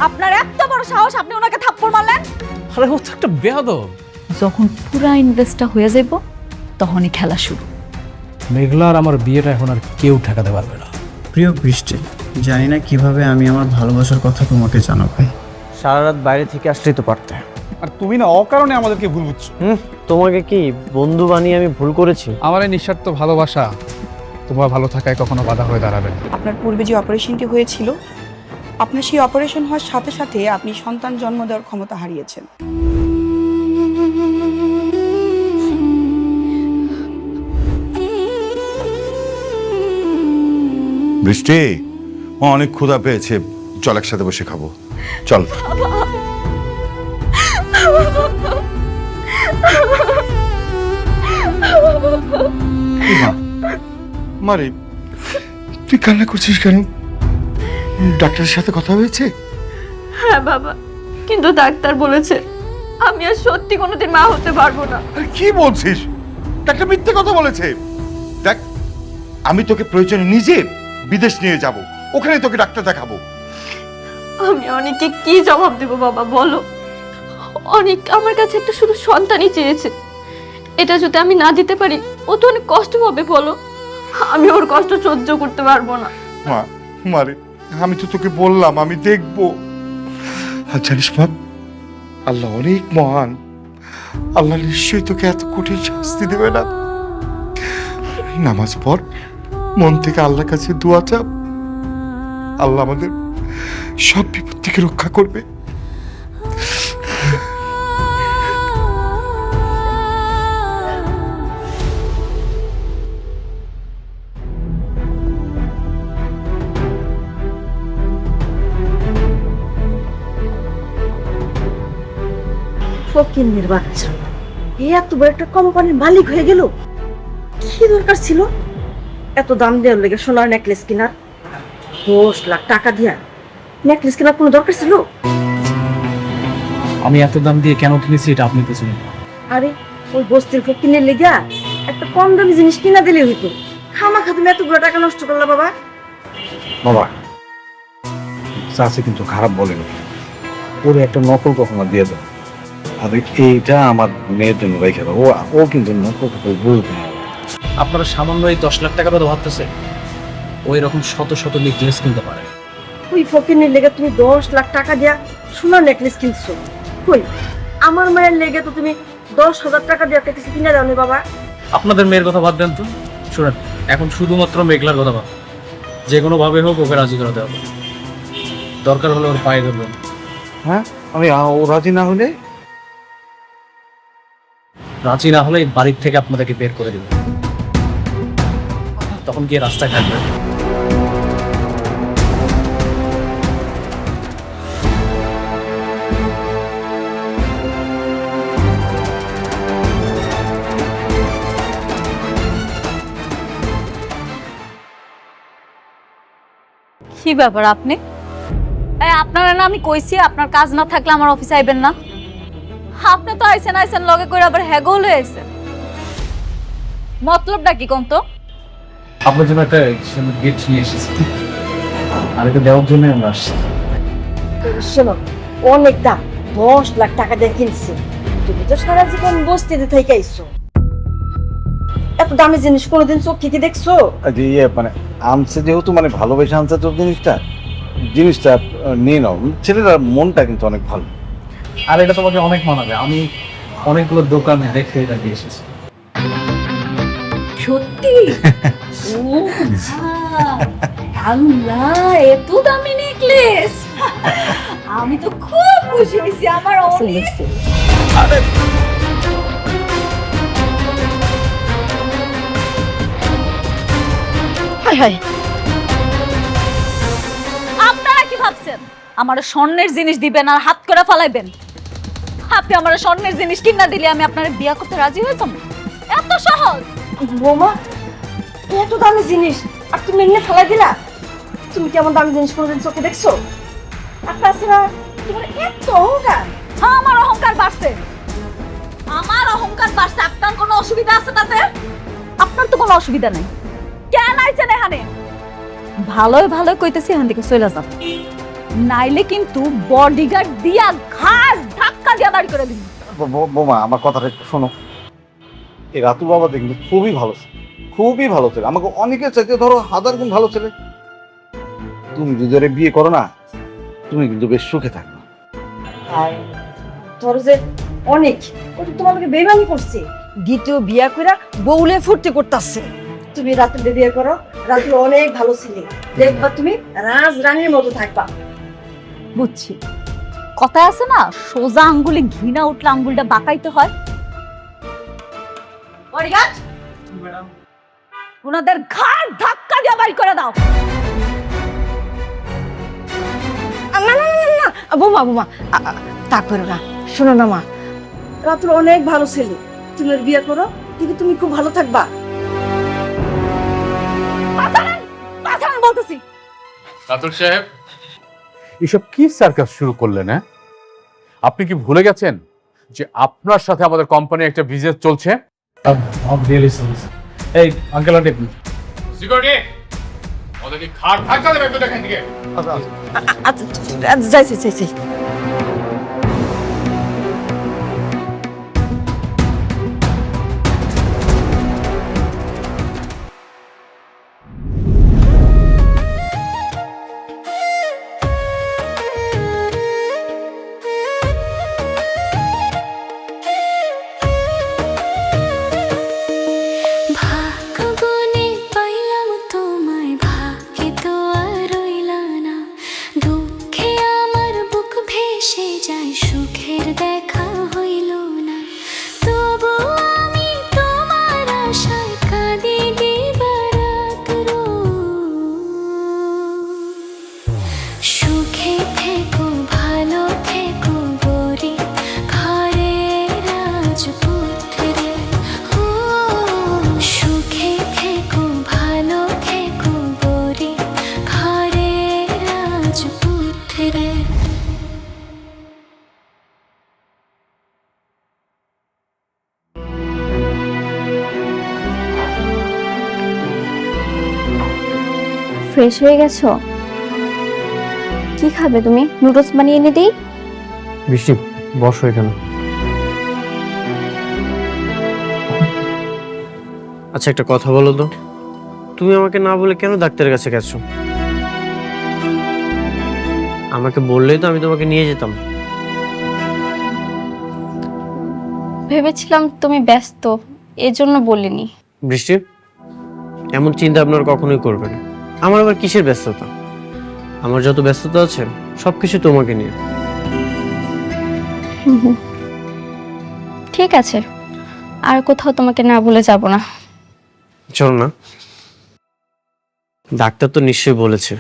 আপনার এত বড় সাহস, আপনি ওনাকে থাপ্পড় মারলেন? আরে ও তো একটা বেয়াদব। যখন পুরা ইনভেস্টটা হয়ে যাব তখনই খেলা শুরু। মেঘলার আমার বিয়েটা এখন আর কেউ ঠেকাতে পারবে না। প্রিয় বৃষ্টি, জানি না কিভাবে আমি আমার ভালোবাসার কথা তোমাকে জানাবো। সারা রাত বাইরে থেকে আসলেই তো পারতে। আর তুমি না অকারণে আমাদেরকে ভুল বুঝছো। তোমাকে কি বন্ধু বানিয়ে আমি ভুল করেছি? আমার এই নিঃস্বার্থ ভালোবাসা তোমার ভালো থাকায় কখনো বাধা হয়ে দাঁড়াবে না। আপনার পূর্বে যে অপারেশনটি হয়েছিল, আপনার সেই অপারেশন হওয়ার সাথে সাথে আপনি সন্তান জন্ম দেওয়ার ক্ষমতা হারিয়েছেন। বৃষ্টি, ও অনেক ক্ষুধা পেয়েছে, চল একসাথে বসে খাবো, চল। মারে, তুই কান্না করছিস কেন? ডাক্তারের সাথে কথা হয়েছে? হ্যাঁ বাবা, কিন্তু ডাক্তার বলেছে আমি আর সত্যি কোনোদিন মা হতে পারবো না। আরে কি বলছিস? ডাক্তার মিথ্যে কথা বলেছে। দেখ, আমি তোকে প্রয়োজনে নিজে বিদেশ নিয়ে যাব, ওখানে তোকে ডাক্তার দেখাবো। আমি অনেককে কি জবাব দেব বাবা বলো? অনেক আমার কাছে একটা শুধু সন্তানই চেয়েছে, এটা যদি আমি না দিতে পারি ও তো অনেক কষ্ট পাবে বলো। আমি ওর কষ্ট সহ্য করতে পারবো না। মা, মারে, আমি তো তোকে বললাম আমি দেখবো। আর জানিস মা, আল্লাহ অনেক মহান, আল্লাহ নিশ্চয়ই তোকে এত কঠিন শাস্তি দেবে না। নামাজ পড়, মন থেকে আল্লাহর কাছে দোয়া চাপ, আল্লাহ আমাদের সব বিপদ থেকে রক্ষা করবে। ফকিন্নির বাচ্চা, এত বড় একটা কোম্পানির মালিক হয়ে গেল। কি দরকার ছিল এত দাম দেওয়ার লেগে সোনার নেকলেস কেনার? 10 লাখ টাকা দিয়া নেকলেস কেনার কোনো দরকার ছিল? আমি এত দাম দিয়ে কেন কিনেছি এটা আপনি তো জানেন। আরে ওই বস্তির ফকিন্নির লেগা একটা কম দামি জিনিস কিনা দিলে হইতো। খামাখা তুমি এতগুলো টাকা নষ্ট করলা বাবা। বাবা, চাষি কিন্তু খারাপ বলেনি, ওরে একটা নকল কখনো দিয়ে দেয়। আর এইটা আমার মেয়ের জন্য রেখে দাও, ও কিন্তু নকল কখনো বুঝবে না। আপনারা সামান্য এই 10 লাখ টাকার কথা ভাবতেছে, ওই রকম শত শত নেকলেস কিনতে পারে। ওই ফকিন্নির লেগে তুমি 10 লাখ টাকা দিয়া সোনার নেকলেস কিনছো। কই আমার মায়ের লেগে তো তুমি 10,000 টাকা দিয়ে একটা কিছু কিনে দাওনি বাবা। আপনাদের মেয়ের কথা বাদ দেন তো, শুনেন, এখন শুধুমাত্র মেঘলার কথা ভাব। যে কোনো ভাবে হোক ওকে রাজি করাতে হবে, দরকার হলে ওর পায়ে ধরবেন। হ্যাঁ, আমি ও রাজি না হলে? রাজি না হলে এই বাড়ির থেকে আপনাদেরকে বের করে দেবে, তখন গিয়ে রাস্তায় থাকবে। কি ব্যাপার আপনি? আপনারা না আমি কইছি আপনার কাজ না থাকলে আমার অফিসে আইবেন না। আপনি তো আইছেন লগে করে আবার হ্যাগো লয়ে আইছেন। মতলবটা কি কোন তো? আপনার জন্য একটা গিফট নিয়ে এসেছি, আর এটা দেওয়ার জন্য আমরা আসছি। শোনো, অনেক দাম, 10 লাখ টাকা দিয়ে কিনছে। তুমি তো সারা জীবন বস্তিতে থেকে আইছো, এত দামি জিনিস কোনোদিন চোখ থেকে দেখছো? যে মানে আনছে যেহেতু, মানে ভালোবেসে আনছে তোর জিনিসটা নিয়ে নাও। ছেলেটার মনটা কিন্তু অনেক ভালো। আর এটা তোমাকে অনেক মানাবে, আমি অনেকগুলো দোকানে দেখে এটা দিয়ে এসেছি। সত্যি? ও আল্লাহ, এত দামি নেকলেস! আমি তো খুব খুশি হইছি। আমার অনেক হায় হায়, আপনারা কি ভাবছেন আমার স্বর্ণের জিনিস দিবেন আর হাত করে ফালাইবেন? আপনি আমার স্বর্ণের জিনিস কিনা দিলে আমি আপনার বিয়ে করতে রাজি হইতাম? এত সহজ? বৌমা, এত দামি জিনিস আর তুমি এমনি ফেলাই দিলা? তুমি কেমন দামি জিনিস কোনোদিন চোখে দেখছো? আর তাছাড়া তোমার এত অহংকার। আমার অহংকার বাড়ছে, আমার অহংকার বাড়ছে। আপনার কোনো অসুবিধা আছে তাতে? আপনার তো কোনো অসুবিধা নেই। কেন আইছেন এখানে? ভালোই ভালোই কইতেছি, এখান থেকে চলে যান। নাইলে কিন্তু বডিগার্ড দিয়া ঘাস ধাক্কা দিয়া বাড়ি করে দিন। বোমা আমার কথাটা একটু শোনো। এই রাতুল বাবা দেখলে খুবই ভালো ছেলে, খুবই ভালো ছেলে, আমাকে অনেকের চাইতে ধরো 1000 গুণ ভালো ছেলে। তুমি যদি ওরে বিয়ে করো না, তুমি কিন্তু বেশ সুখে থাকবে। আর তোর যে অনেক ও তো তোমাকে বেইমানি করছে, দ্বিতীয় বিয়া কইরা বউলে ফুর্তি করতেছে। তুমি রাতুল বিয়ে করো, রাতুল অনেক ভালো ছেলে, দেখবা তুমি রাজ রানীর মতো থাকবা। বুঝছি, কথায় আছে না, সোজা আঙ্গুলে ঘৃণা উঠলে আঙ্গুলটা বাঁকাইতে হয়। বডিগার্ড, ওনাদের ঘাড় ধাক্কা দিয়ে বাড়ি করে দাও। না না না না না, বোমা বোমা তা করো না, শোনো না মা, রাতুল অনেক ভালো ছেলে, তুমি ওর বিয়ে করো, কিন্তু তুমি খুব ভালো থাকবা। পাঠান বলতেছি। রাতুল সাহেব, এসব কি সার্কাস শুরু করলেন? হ্যাঁ, আপনি কি ভুলে গেছেন যে আপনার সাথে আমাদের কোম্পানির একটা বিজনেস চলছে? এই আঙ্কেল আন্টি, সিকিউরিটি, ওদেরকে খাট ধাক্কা দেবে তো দেখেন দিকে। আচ্ছা যাইছি যাইছি। ভাগ্যগুনে পাইলাম তোমায়, ভাগ্যে তো আর রইলা না। দুঃখে আমার বুক ভেসে যায়, সুখের দেখা হইল না। তবু আমি তোমার আশায় কাঁদি দিবারাত রোজ। সুখে থেকো, ভালো থেকো গরি, ঘরের রাজপুত্রে। ও সুখে থেকো, ভালো থেকো গরি, ঘরের রাজপুত্রে। ফ্রেশ হয়ে গেছো? কি খাবে তুমি? নুডলস বানিয়ে এনে দিই? বৃষ্টি, বসো এখানে। আচ্ছা, একটা কথা বলো তো, তুমি আমাকে না বলে কেন ডাক্তারের কাছে গেছো? আমাকে বললেই তো আমি তোমাকে নিয়ে যেতাম। ভেবেছিলাম তুমি ব্যস্ত, এজন্য বলিনি। বৃষ্টি, এমন চিন্তা আপনার কখনোই করবে না। আমার আবার কিসের ব্যস্ততা? আমার যত ব্যস্ততা আছে সবকিছু তোমাকে নিয়ে। ঠিক আছে, আর কোথাও তোমাকে না বলে যাব না। চলো না, ডাক্তার তো নিশ্চয়ই বলেছে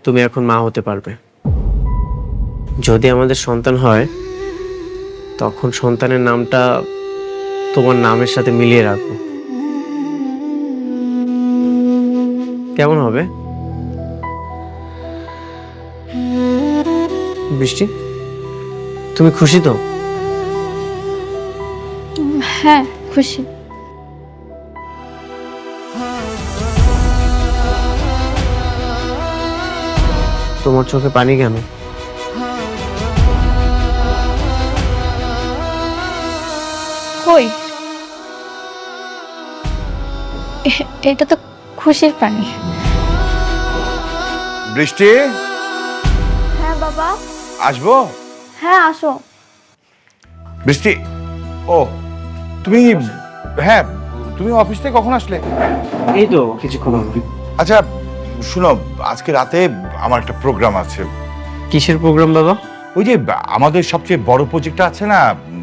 তুমি এখন মা হতে পারবে। যদি আমাদের সন্তান হয়, তখন সন্তানের নামটা তোমার নামের সাথে মিলিয়ে রাখবো। কেমন হবে বৃষ্টি? তুমি খুশি তো? হ্যাঁ, খুশি। তোমার চোখে পানি কেন? কই, এটা তো খুশির পানি। বৃষ্টি, হ্যাঁ বাবা। আসবো? হ্যাঁ আসো। বৃষ্টি, ও তুমি, হ্যাঁ তুমি অফিস থেকে কখন আসলে? এই তো কিছুক্ষণ আগে। আচ্ছা শুনো, আজকে রাতে আমার একটা প্রোগ্রাম আছে। কিসের প্রোগ্রাম বাবা? ওই যে আমাদের সবচেয়ে বড় প্রজেক্টটা আছে না,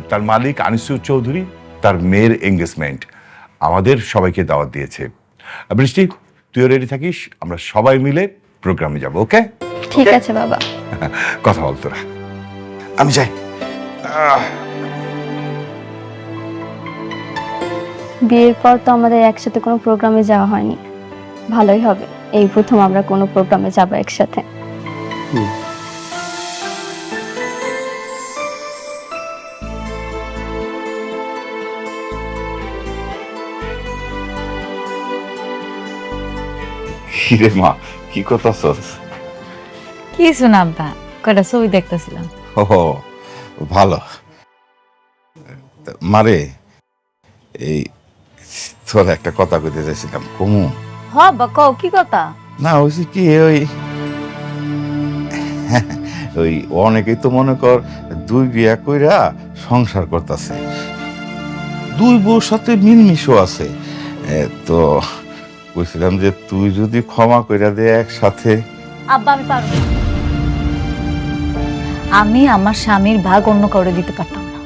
তার মালিক আনিসুর চৌধুরী, তার মেয়ের এঙ্গেজমেন্ট, আমাদের সবাইকে দাওয়াত দিয়েছে। বৃষ্টি, তুইও রেডি থাকিস, আমরা সবাই মিলে প্রোগ্রামে যাব। ওকে? ঠিক আছে বাবা। কথা বল তোরা, আমি যাই। বিয়ের পর তো আমাদের একসাথে কোনো প্রোগ্রামে যাওয়া হয়নি, ভালোই হবে এই প্রথম আমরা কোনো প্রোগ্রামে যাব একসাথে। কিরে মা, কি করতেছস? কিছু না আব্বা, কয়টা ছবি দেখতেছিলাম। ও ভালো। মারে, এই তোর একটা কথা কইতে চাইছিলাম, কমু? হ আব্বা, কও কি কথা? না হয়েছে কি, ওই অনেকেই তো মনে কর 2 বিয়া কইরা সংসার করতেছে, 2 বউর সাথে মিলমিশও আছে। তো বলছিলাম যে তুই যদি ক্ষমা কইরা দে একসাথে। আব্বা আমি পারবো না। আমি আমার স্বামীর ভাগ অন্য কাউরে দিতে পারতাম না।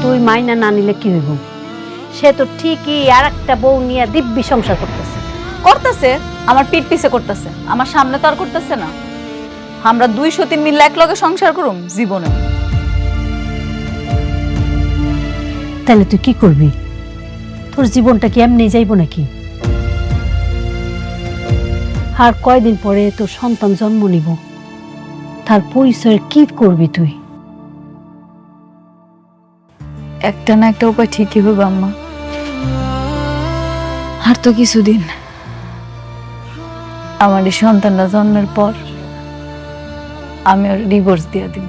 তুই মাইনা না নিলে কি হইব? সে তো ঠিকই আর একটা বউ নিয়ে দিব্যি সংসার করতেছে। করতেছে, আমার পিঠ পিছে করতেছে, আমার সামনে তো আর করতেছে না। আমরা 2 সতীন মিলে এক লগে সংসার করুম জীবনে। তাহলে তুই কি করবি? তোর জীবনটা কি এমনি যাইব নাকি? আর কয়দিন পরে তোর সন্তান জন্ম নিব, তার পরিচয় কি করবি তুই? একটা না একটা উপায় ঠিকই হবে আম্মা। আর তো কিছুদিন, আমার এই সন্তানটা জন্মের পর আমি ওর ডিভোর্স দিয়ে দিব।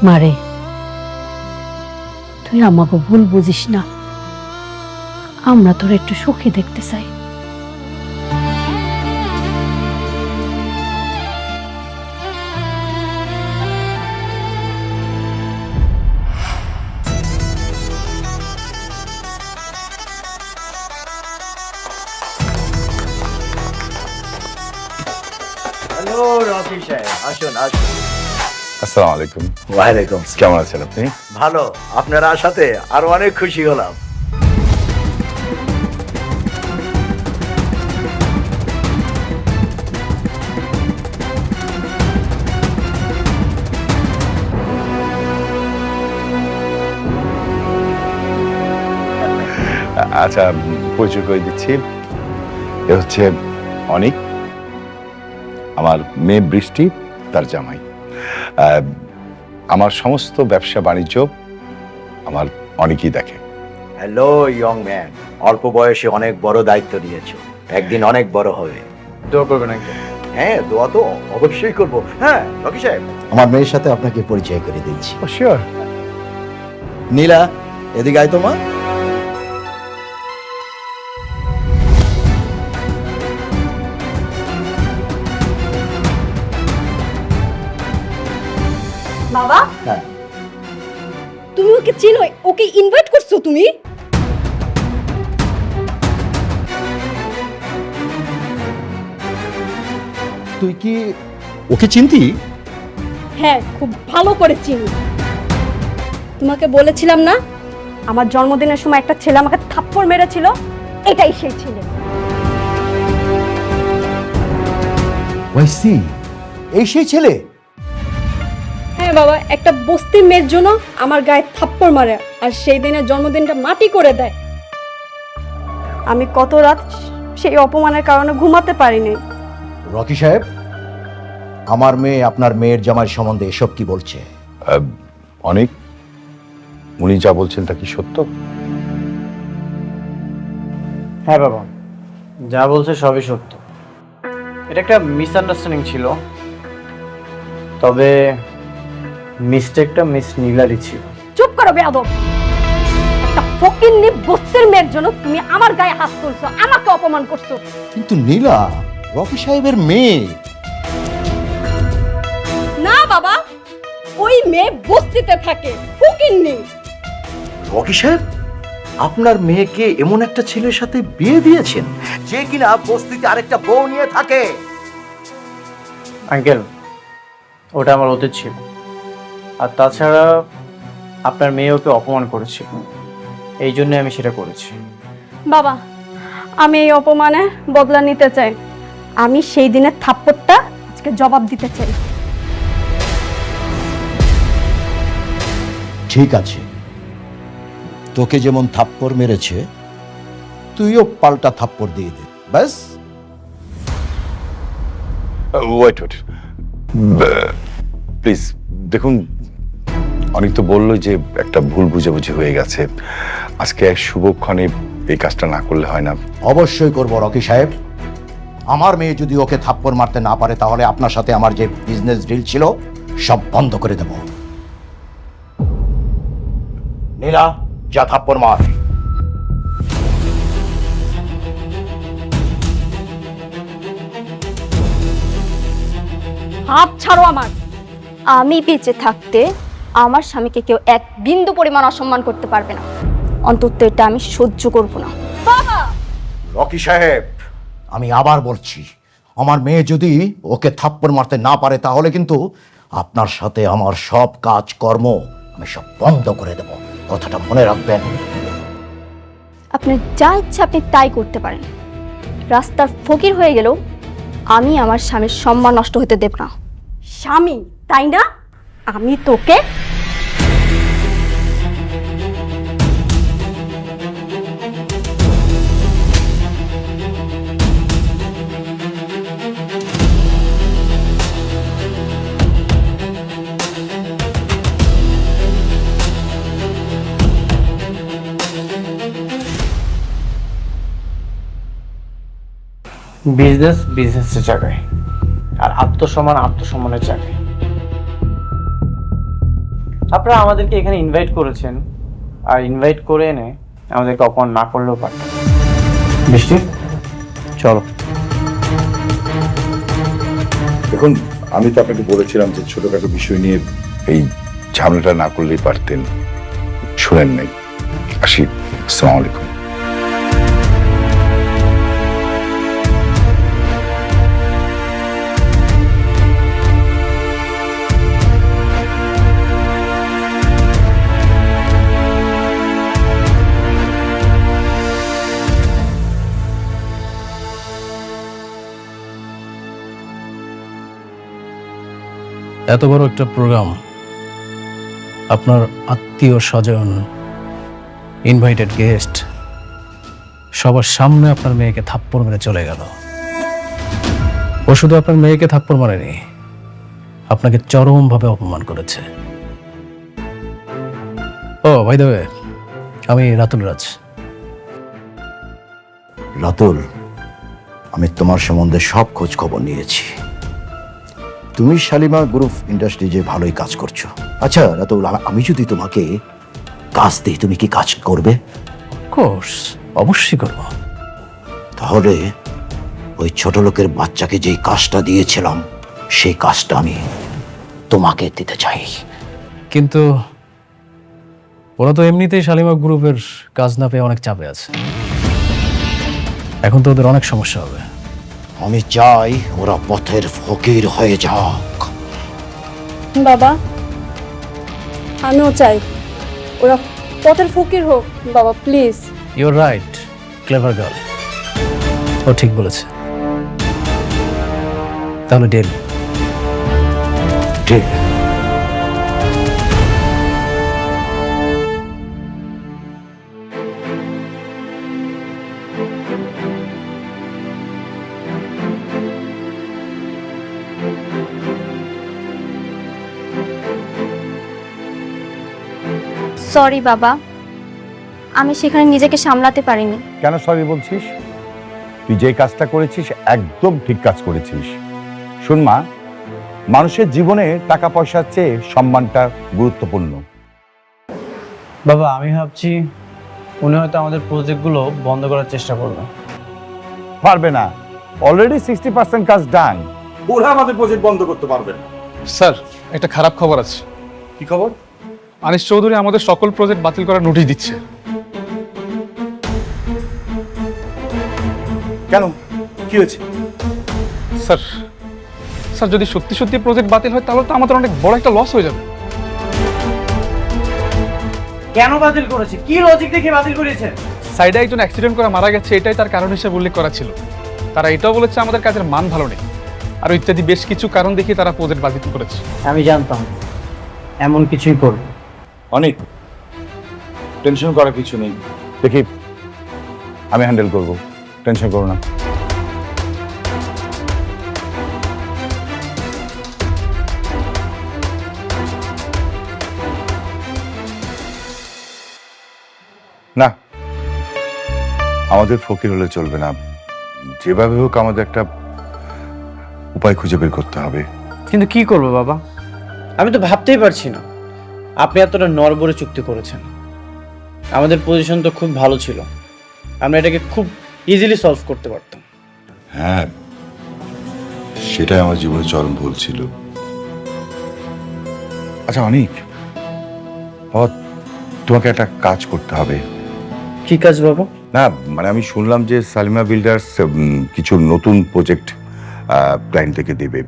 মারে, তুই আমাকে ভুল বুঝিস না, আমরা তোর একটু সুখী দেখতে চাই। হ্যালো রকি সাহেব, আসুন আসুন। আসসালামু আলাইকুম। ওয়ালাইকুম। কেমন আছেন আপনি? ভালো, আপনার আসাতে আরো অনেক খুশি হলাম। আচ্ছা, পরিচয় করে দিচ্ছি, এ হচ্ছে অনিক, আমার মেয়ে বৃষ্টি, তার জামাই। আমার সমস্ত ব্যবসা বাণিজ্য আমার অনেকই দেখে। হ্যালো ইয়ং ম্যান, অল্প বয়সে অনেক বড় দায়িত্ব নিয়েছো, একদিন অনেক বড় হবে। দোয়া করবেন আঙ্কেল। হ্যাঁ, দোয়া তো অবশ্যই করব। হ্যাঁ রকি সাহেব, আমার মেয়ের সাথে আপনাকে পরিচয় করে দিচ্ছি। শিওর। নীলা, এদিকে আয় তো মা। বাবা, হ্যাঁ। তুমি ওকে চিনো? ওকে ইনভাইট করছো তুমি? তুই কি ওকে চিনতি? হ্যাঁ, খুব ভালো করে চিনি। তোমাকে বলেছিলাম না, আমার জন্মদিনের সময় একটা ছেলে আমাকে থাপ্পড় মেরেছিল, এটাই সেই ছেলে। ওয়াইসি, এই সেই ছেলে? হ্যাঁ বাবা, একটা বস্তির মেয়ের জন্য আমার গায়ে থাপ্পড় মারে আর সেই দিনের জন্মদিনটা মাটি করে দেয়। আমি কত রাত সেই অপমানের কারণে ঘুমাতে পারিনি। রকি সাহেব, আমার মেয়ে আপনার মেয়ের জামাইয়ের সম্বন্ধে এসব কি বলছে? অনেক, উনি যা বলছেন তা কি সত্য? হ্যাঁ বাবা, যা বলছে সবই সত্য। এটা একটা মিসআন্ডারস্ট্যান্ডিং ছিল, তবে মিস্টেকটা মিস নীলারই ছিল। চুপ করো বেয়াদব! একটা ফকিন্নি বস্তির মেয়ের জন্য তুমি আমার গায়ে হাত তুলছো, আমাকে অপমান করছো। কিন্তু নীলা রকি সাহেবের মেয়ে। না বাবা, ওই মেয়ে বস্তিতে থাকে, ফকিন্নি। রকি সাহেব, আপনার মেয়েকে এমন একটা ছেলের সাথে বিয়ে দিয়েছেন যে কিনা বস্তিতে আরেকটা বউ নিয়ে থাকে। আঙ্কেল, ওটা আমার অতীত ছিল। আর তাছাড়া আপনার মেয়ে ওকে অপমান করেছিল, এই জন্য আমি সেটা করেছি। বাবা, আমি এই অপমানে বদলা নিতে চাই। আমি সেই দিনের থাপ্পড়টা আজকে জবাব দিতে চাই। ঠিক আছে, তোকে যেমন থাপ্পড় মেরেছে তুইও পাল্টা থাপ্পড় দিয়ে দে, ব্যাস। ওয়েট ওয়েট, প্লিজ দেখুন, অনেক তো বললো যে একটা ভুল বুঝাবুঝি হয়ে গেছে, আজকে এক শুভক্ষণে এই কাজটা না করলে হয় না। অবশ্যই করব রকি সাহেব, আমার মেয়ে যদি ওকে থাপ্পড় মারতে না পারে তাহলে আপনার সাথে আমার যে বিজনেস ডিল ছিল সব বন্ধ করে দেব। নীলা, যা থাপ্পড় মার। হাত ছাড়ো আমার। আমি বেঁচে থাকতে আমার স্বামীকে কেউ এক বিন্দু পরিমাণ অসম্মান করতে পারবে না, অন্তত এটা আমি সহ্য করব না। রকি সাহেব, আমি আবার বলছি, আমার মেয়ে যদি ওকে থাপ্পড় মারতে না পারে তাহলে কিন্তু আপনার সাথে আমার সব কাজকর্ম আমি সব বন্ধ করে দেব, কথাটা মনে রাখবেন। আপনি যা ইচ্ছা আপনি তাই করতে পারেন, রাস্তার ফকির হয়ে গেলেও আমি আমার স্বামীর সম্মান নষ্ট হতে দেব না। স্বামী তাই না? আমি তোকে বিজনেস বিজনেসের জায়গায়, আর আত্মসম্মান আত্মসম্মানের জায়গায়। আপনারা আমাদেরকে এখানে ইনভাইট করেছেন, আর ইনভাইট করে এনে আমাদেরকে অপমান না করলেও পারে। বৃষ্টি, চলো। দেখুন, আমি তো আপনাকে বলেছিলাম যে ছোটখাটো বিষয় নিয়ে এই ঝামেলাটা না করলেই পারতেন, শুনেন নাই। আসি, আসসালামু আলাইকুম। এত বড় একটা প্রোগ্রাম, আপনার আত্মীয় স্বজন, ইনভাইটেড গেস্ট সবার সামনে আপনার মেয়েকে থাপ্পড় মেরে চলে গেল। ও শুধু আপনার মেয়েকে থাপ্পড় মারেনি, আপনাকে চরমভাবে অপমান করেছে। ও ভাই দেবে, আমি রাতুল রাজ। রাতুল, আমি তোমার সম্বন্ধে সব খোঁজ খবর নিয়েছি। তুমি শালিমা গ্রুপ ইন্ডাস্ট্রিজে ভালোই কাজ করছো। আচ্ছা রাতুল, আমি যদি তোমাকে কাজ দিই তুমি কি কাজ করবে? কোর্স অবশ্যই করব। তাহলে ওই ছোট লোকের বাচ্চাকে যেই কাজটা দিয়েছিলাম সেই কাজটা আমি তোমাকে দিতে চাই। কিন্তু ওরা তো এমনিতেই শালিমা গ্রুপের কাজ না পেয়ে অনেক চাপে আছে, এখন তো ওদের অনেক সমস্যা হবে। আমি চাই ওরা পথের ফকির হয়ে যাক। বাবা, আমিও চাই ওরা পথের ফকির হোক। বাবা please. You're right, clever girl, ও ঠিক বলেছে। তাহলে ডেল। ঠিক। সরি বাবা, আমি সেখানে নিজেকে সামলাতে পারিনি। কেন সরি বলছিস? তুই যে কাজটা করেছিস একদম ঠিক কাজ করেছিস। শোন মা, মানুষের জীবনে টাকা পয়সার চেয়ে সম্মানটা গুরুত্বপূর্ণ। বাবা, আমি ভাবছি উনি হয়তো আমাদের প্রজেক্টগুলো বন্ধ করার চেষ্টা করবে। পারবে না, অলরেডি 60% কাজ ডান। ওরা আমাদের প্রজেক্ট বন্ধ করতে পারবে না। স্যার, একটা খারাপ খবর আছে। কি খবর? আনিস চৌধুরী আমাদের সকল প্রজেক্ট বাতিল করার নোটিশ দিচ্ছে। কেন, কি হয়েছে? স্যার, যদি সত্যি সত্যি প্রজেক্ট বাতিল হয় তাহলে তো আমাদের অনেক বড় একটা লস হয়ে যাবে। কেন বাতিল করেছে? কি লজিক দেখে বাতিল করেছে? সাইডে একজন অ্যাক্সিডেন্ট করে মারা গেছে, এটাই তার কারণ হিসেবে উল্লেখ করা ছিল। তারা এটাও বলেছে আমাদের কাজের মান ভালো নেই, আর ইত্যাদি বেশ কিছু কারণ দেখিয়ে তারা প্রজেক্ট বাতিল করেছে। আমি জানতাম এমন কিছুই করবে। অনেক টেনশন করার কিছু নেই, দেখি আমি হ্যান্ডেল করব, টেনশন করো না। না, আমাদের ফকির হলে চলবে না, যেভাবে হোক আমাদের একটা উপায় খুঁজে বের করতে হবে। কিন্তু কি করব বাবা, আমি তো ভাবতেই পারছি না। আপনি এতটা নড়বড়ে চুক্তি করেছেন, আমাদের পজিশন তো খুব ভালো ছিল, আমরা এটাকে খুব ইজিলি সলভ করতে পারতাম। হ্যাঁ, সেটাই আমার জীবনে চরম ভুল ছিল। আচ্ছা অনিক, বাবা তোমাকে একটা কাজ করতে হবে। কি কাজ বাবা? না মানে আমি শুনলাম যে সালিমা বিল্ডার্স কিছু নতুন প্রজেক্ট ক্লায়েন্ট থেকে দেবে,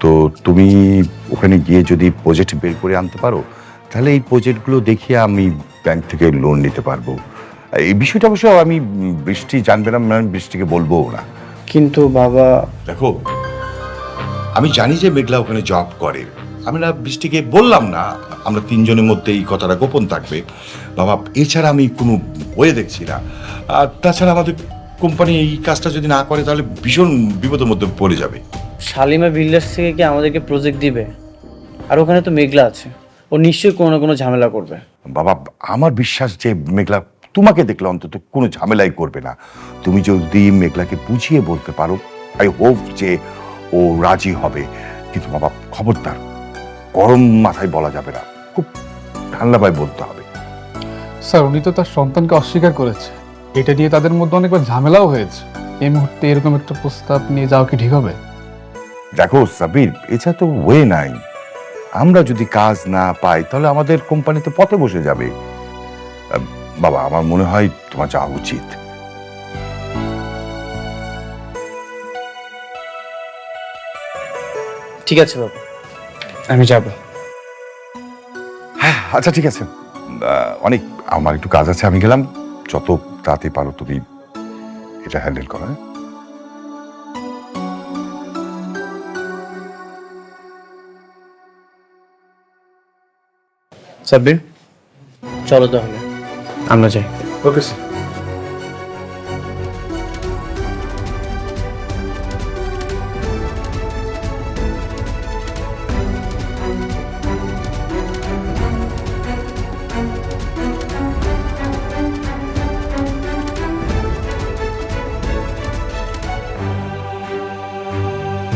তো তুমি ওখানে গিয়ে যদি প্রজেক্ট বের করে আনতে পারো তাহলে এই প্রজেক্টগুলো দেখিয়ে আমি ব্যাংক থেকে লোন নিতে পারবো। এই বিষয়টা অবশ্য আমি বৃষ্টি জানবে না, আমি বৃষ্টিকে বলবো না। কিন্তু বাবা, দেখো আমি জানি যে মেঘলা ওখানে জব করে, আমি না বৃষ্টিকে বললাম না, আমরা তিনজনের মধ্যে এই কথাটা গোপন থাকবে বাবা, এছাড়া আমি কোনো ওয়ে দেখছি না। আর তাছাড়া আমাদের কোম্পানি এই কাজটা যদি না করে তাহলে ভীষণ বিপদের মধ্যে পড়ে যাবে। শালিমা বিল্ডার্স থেকে কি আমাদেরকে প্রজেক্ট দিবে? আর ওখানে তো মেঘলা আছে, ও নিশ্চয়ই কোনো না কোনো ঝামেলা করবে। বাবা আমার বিশ্বাস যে মেঘলা তোমাকে দেখলে অন্তত কোনো ঝামেলাই করবে না। তুমি যদি মেঘলাকে বুঝিয়ে বলতে পারো, আই হোপ যে ও রাজি হবে। কিন্তু বাবা খবরদার গরম মাথায় বলা যাবে না, খুব ঠান্ডাভাবে বলতে হবে। স্যার উনি তো তার সন্তানকে অস্বীকার করেছে, এটা নিয়ে তাদের মধ্যে অনেকবার ঝামেলাও হয়েছে। এই মুহূর্তে এরকম একটা প্রস্তাব নিয়ে যাওয়া কি ঠিক হবে? দেখো সাবির, এছাড়া তো ওয়ে নাই। আমরা যদি কাজ না পাই তাহলে আমাদের কোম্পানি তো পথে বসে যাবে। বাবা আমার মনে হয় তোমার যাওয়া উচিত। ঠিক আছে বাবা, আমি যাব। হ্যাঁ আচ্ছা ঠিক আছে, অনেক আমার একটু কাজ আছে, আমি গেলাম। যত তাড়াতাড়ি পারো তুমি এটা হ্যান্ডেল করো। হ্যাঁ সাব্বির, চলো তাহলে আমরা যাই। Okay sir.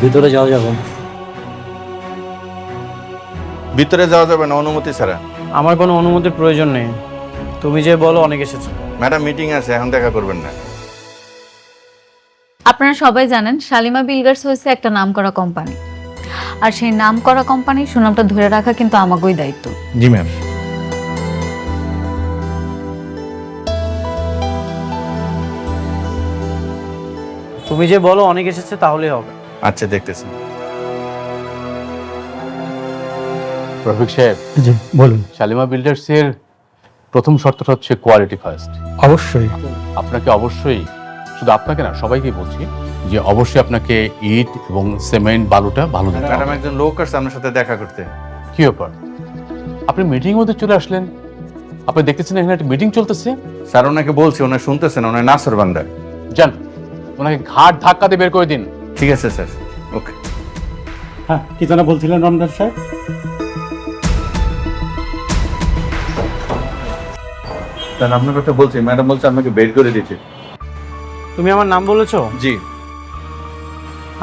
ভিতরে যাওয়া যাবে? ভিতরে যাওয়া যাবে না অনুমতি ছাড়া। আমার কোনো অনুমতির প্রয়োজন নেই, তুমি যে বলো অনেক এসেছো। ম্যাডাম মিটিং আছে, এখন দেখা করবেন না। আপনারা সবাই জানেন শালিমা বিল্ডার্স হয়েছে একটা নামকরা কোম্পানি, আর সেই নামকরা কোম্পানির সুনামটা ধরে রাখা কিন্তু আমাগোই দায়িত্ব। জি ম্যাম। তুমি যে বলো অনেক এসেছে তাহলেই হবে। আচ্ছা দেখতেছি। রফিক সাহেব, জি বলুন। শালিমা বিল্ডার্সের প্রথম শর্তটা হচ্ছে কোয়ালিটি ফার্স্ট। অবশ্যই। আপনাকে অবশ্যই, শুধু আপনাকে না সবাইকে বলছি যে অবশ্যই আপনাকে ইট এবং সিমেন্ট বালুটা ভালো দিতে হবে। ম্যাডাম একজন লোক আসছে আপনার সাথে দেখা করতে। কি ব্যাপার, আপনি মিটিং মধ্যে চলে আসলেন? আপনি দেখতেছেন এখানে একটা মিটিং চলতেছে। স্যার ওনাকে বলছি, ওনার শুনতেছেন, ওনার নাসর বান্দার। যান ওনাকে ঘাট ধাক্কা দিয়ে বের করে দিন। ঠিক আছে স্যার, ওকে। হ্যাঁ, কি যেন বলছিলেন রমজান সাহেব? স্যার আপনার কথা বলছি, ম্যাডাম বলছে আপনাকে বের করে দিতে। তুমি আমার নাম বলেছো? জি।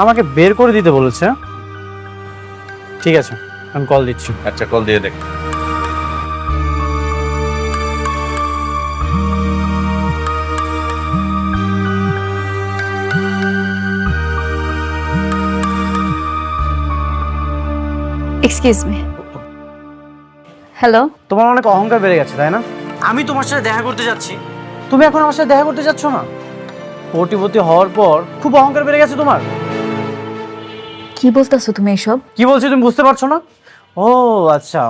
আমাকে বের করে দিতে বলেছে? ঠিক আছে, আমি কল দিচ্ছি। আচ্ছা কল দিয়ে দেখ। Excuse me. হ্যালো। তোমার অনেক অহংকার বেড়ে গেছে তাই না? আমি তোমার সাথে দেখা করতে যাচ্ছি, তুমি এখন আমার সাথে দেখা করতে যাচ্ছ না? কোটিপতি হওয়ার পর খুব অহংকার বেড়ে গেছে তোমার। কি বলতেছো তুমি এসব? কি বলছি তুমি বুঝতে পারছো না? ও আচ্ছা,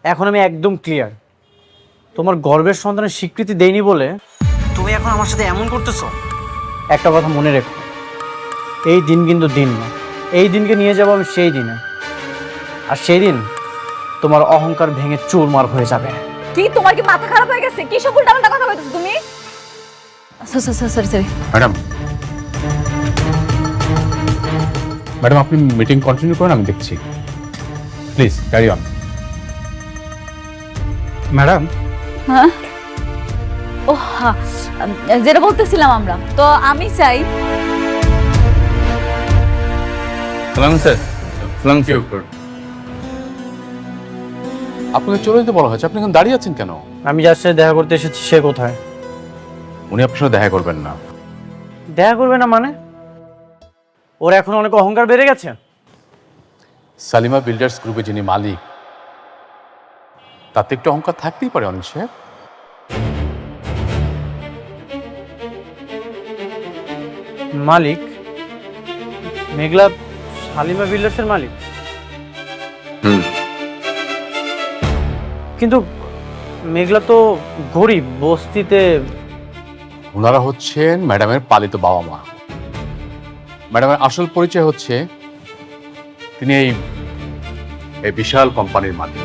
এখন আমি একদম ক্লিয়ার। তোমার গর্বের সন্তানের স্বীকৃতি দেইনি বলে তুমি এখন আমার সাথে এমন করতেছো। একটা কথা মনে রেখো, এই দিন কিন্তু দিন না, এই দিনকে নিয়ে যাবো আমি সেই দিনে, আর সেই দিন তোমার অহংকার ভেঙে চুরমার হয়ে যাবে। কি তোমার কি মাথা খারাপ হয়ে গেছে? কি সব উল্টাপাল্টা কথা বলতেছো তুমি? সরি। ম্যাডাম, ম্যাডাম আপনি মিটিং কন্টিনিউ করুন, আমি দেখছি। Please carry on. ম্যাডাম। হ্যাঁ, ও হ্যাঁ, যেটা বলতেছিলাম আমরা তো, আমি চাই সালাম স্যার। সালাম স্যার। আপনাকে চলে যেতে বলা হয়েছে, আপনি এখন দাঁড়িয়ে আছেন কেন? আমি যার সাথে দেখা করতে এসেছি সে কোথায়? উনি আপনার সাথে দেখা করবেন না। দেখা করবে না মানে? ওর এখন অনেক অহংকার বেড়ে গেছে। সালিমা বিল্ডার্স গ্রুপে যিনি মালিক, তাতে একটু অহংকার থাকতেই পারে অনিক সাহেব। মালিক? মেঘলা শালিমা বিল্ডার্সের মালিক? কিন্তু মেঘলা তো গরিব, বস্তিতে। ওনারা হচ্ছেন ম্যাডামের পালিত বাবা মা। ম্যাডামের আসল পরিচয় হচ্ছে তিনি এই বিশাল কোম্পানির মালিক।